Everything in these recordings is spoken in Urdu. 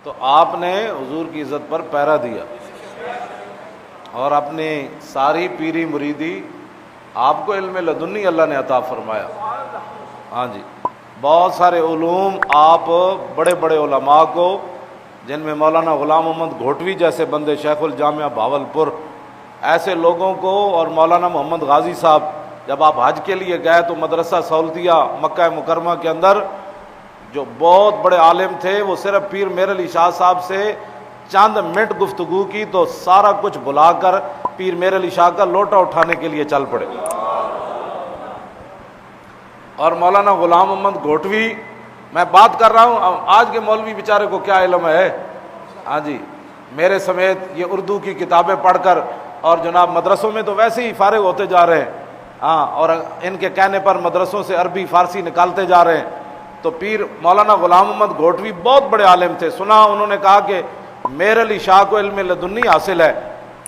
تو آپ نے حضور کی عزت پر پہرا دیا اور اپنی ساری پیری مریدی آپ کو علم لدنی اللہ نے عطا فرمایا. ہاں جی، بہت سارے علوم آپ بڑے بڑے علماء کو، جن میں مولانا غلام محمد گھوٹوی جیسے بندے، شیخ الجامعہ بھاولپور، ایسے لوگوں کو، اور مولانا محمد غازی صاحب، جب آپ حج کے لیے گئے تو مدرسہ سہولتیہ مکہ مکرمہ کے اندر جو بہت بڑے عالم تھے، وہ صرف پیر میر علی شاہ صاحب سے چند منٹ گفتگو کی تو سارا کچھ بھلا کر پیر میر علی شاہ کا لوٹا اٹھانے کے لیے چل پڑے. اور مولانا غلام محمد گھوٹوی، میں بات کر رہا ہوں آج کے مولوی بیچارے کو کیا علم ہے. ہاں جی، میرے سمیت یہ اردو کی کتابیں پڑھ کر، اور جناب مدرسوں میں تو ویسے ہی فارغ ہوتے جا رہے ہیں. ہاں، اور ان کے کہنے پر مدرسوں سے عربی فارسی نکالتے جا رہے ہیں. تو پیر مولانا غلام محمد گھوٹوی بہت بڑے عالم تھے. سنا انہوں نے کہا کہ میر علی شاہ کو علم لدنی حاصل ہے،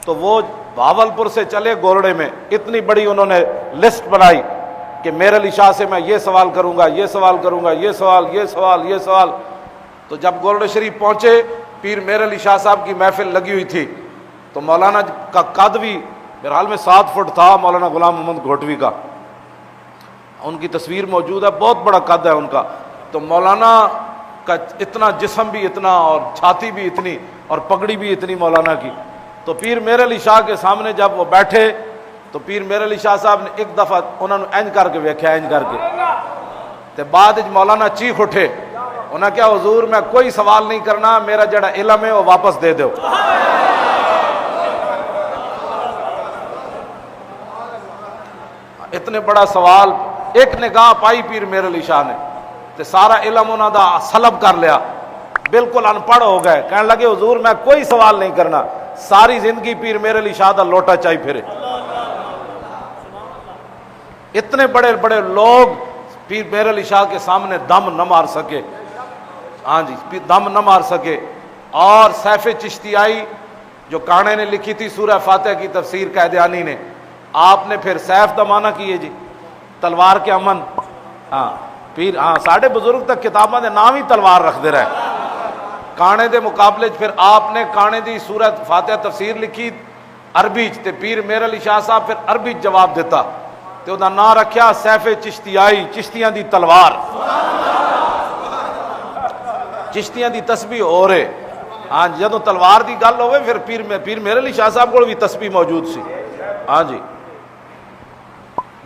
تو وہ بھاولپور سے چلے گورڑے میں، اتنی بڑی انہوں نے لسٹ بنائی کہ میر علی شاہ سے میں یہ سوال کروں گا، یہ سوال کروں گا، یہ سوال، یہ سوال، یہ سوال. تو جب گورڑے شریف پہنچے، پیر میر علی شاہ صاحب کی محفل لگی ہوئی تھی. تو مولانا کا قد بھی بہرحال میں 7 فٹ تھا مولانا غلام محمد گھوٹوی کا. ان کی تصویر موجود ہے، بہت بڑا قد ہے ان کا. تو مولانا کا اتنا جسم بھی اتنا، اور چھاتی بھی اتنی، اور پگڑی بھی اتنی مولانا کی. تو پیر میر علی شاہ کے سامنے جب وہ بیٹھے تو پیر میر علی شاہ صاحب نے ایک دفعہ انہوں نے اینج کر کے ویکھیا، اینج کر کے. تے بعد مولانا چیخ اٹھے، انہوں نے کہا حضور میں کوئی سوال نہیں کرنا، میرا جڑا علم ہے وہ واپس دے دو. اتنے بڑا سوال، ایک نگاہ پائی پیر میر علی شاہ نے تے سارا علم انہوں دا سلب کر لیا، بالکل ان پڑھ ہو گئے. کہنے لگے حضور میں کوئی سوال نہیں کرنا. ساری زندگی پیر میر علی شاہ دا لوٹا چائی پھرے. اتنے بڑے بڑے لوگ پیر میر علی شاہ کے سامنے دم نہ مار سکے. ہاں جی، دم نہ مار سکے. اور سیف چشتیائی جو کانے نے لکھی تھی سورہ فاتحہ کی تفسیر قائدیانی نے، آپ نے پھر سیف دا معنی کیے جی، تلوار کے امن. ہاں پیر، ہاں ساڑھے بزرگ تک کتاباں دے نام ہی تلوار رکھ دے رہے. کانے دے مقابلے پھر آپ نے کانے دی سورہ فاتحہ تفسیر لکھی عربی تے پیر میر علی شاہ صاحب پھر عربی جواب دیتا تے انہاں نام رکھیا سیف چشتیائی، چشتیاں دی تلوار. چشتیاں دی تسبیح ہو رہے. ہاں جدوں تلوار دی گل ہوئے پھر پیر میر علی شاہ صاحب کو بھی تسبیح موجود سی. ہاں جی،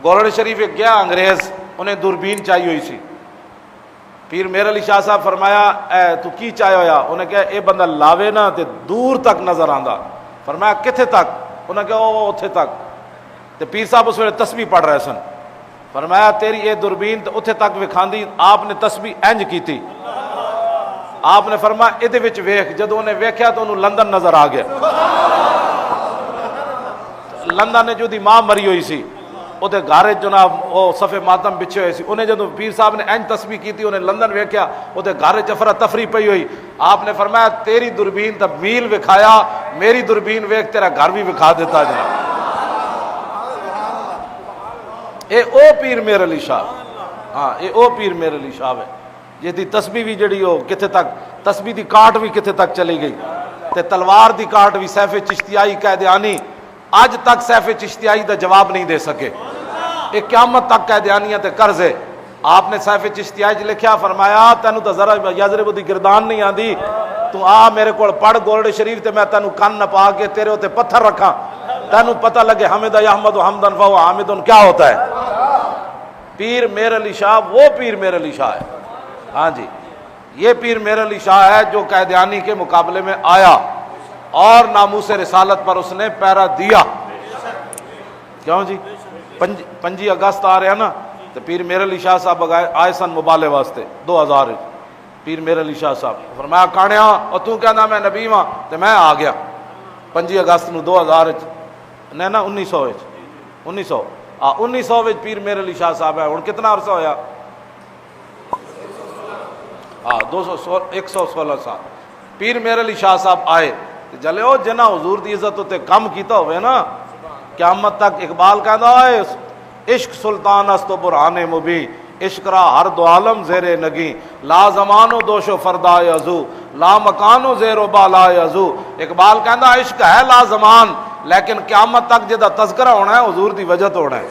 گورڑ شریف ایک گیا انگریز، انہیں دوربین چاہیے ہوئی سی. پیر میر علی شاہ صاحب فرمایا اے تو کی چاہے ہویا؟ انہیں کہا اے بندہ لاوے نا تے دور تک نظر آندا. فرمایا کتھے تک؟ انہیں کہا او اتھے تک. تے پیر صاحب اس ویلے تسبیح پڑھ رہے سن. فرمایا تیری اے دوربین تے اتھے تک وکھاندی. آپ نے تسبیح انج کی تھی. آپ نے فرمایا ادھے وچ ویکھ. جدوں انہیں ویکھیا تو انہوں لندن نظر آ گیا. لندن نے جو دی ماں مری ہوئی سی، وہ گھر جناب وہ صفے ماتم بچھے ہوئے سی. انہیں جدو پیر صاحب نے اینج تسبیح کی تھی، انہیں لندن ویکھیا، وہ گھر افرا تفری پئی ہوئی. آپ نے فرمایا تیری دوربین تب میل وکھایا، میری دوربین ویکھ تیرا گھر بھی وکھا دیتا. جناب اے او پیر میر علی شاہ. ہاں اے او پیر میر علی شاہ ہے جی دی تسبیح بھی جڑی ہو کتنے تک، تسبیح دی کاٹ بھی کتنے تک چلی گئی تے تلوار دی کاٹ بھی. سیف چشتیائی قائدیانی اج تک سیف چشتیائی دا جواب نہیں دے سکے. ایک قیامت تک قائدیانیت تے قرض ہے. آپ نے سیف چشتیائی لکھیا، فرمایا تینوں تو ذرا یضرب دی گردان نہیں آندی، تو آ میرے کو پڑھ گولڈ شریف تے میں تینوں کن نہ پا کے تیرے ہوتے پتھر رکھاں، تینوں پتہ لگے حمد یحمد حمدن فہو حامدن کیا ہوتا ہے. پیر میر علی شاہ وہ پیر میر علی شاہ ہے. ہاں جی، یہ پیر میر علی شاہ ہے جو قائدیانی کے مقابلے میں آیا اور ناموس رسالت پر اس نے پہرا دیا. کیوں جی 5 اگست آ رہے ہیں نا، تو پیر میر علی شاہ صاحب آئے سن مبالے واسطے 2000. پیر میر علی شاہ صاحب فرمایا کانیا اور تو کہنا میں نبی ہاں، تو میں آ گیا 5 اگست نو 2000 نہیں نا 1900 پیر میر علی شاہ صاحب ہے. ہوں کتنا عرصہ ہویا؟ 116 سال. پیر میر علی شاہ صاحب آئے جلے ہو جنا حضور دی عزت ہوتے کم کیتا ہوئے نا، قیامت تک اقبال کہتا ہے عشق سلطان است و برہان مبی، عشقرا ہر دو عالم زیر نگی، لا زمان و دوش و فردا ازو، لا مکان و زیر و بالا ازو۔ اقبال کہندا عشق ہے لا زمان، لیکن قیامت تک جدا تذکرہ ہونا ہے حضور دی وجہ تو ہونا ہے۔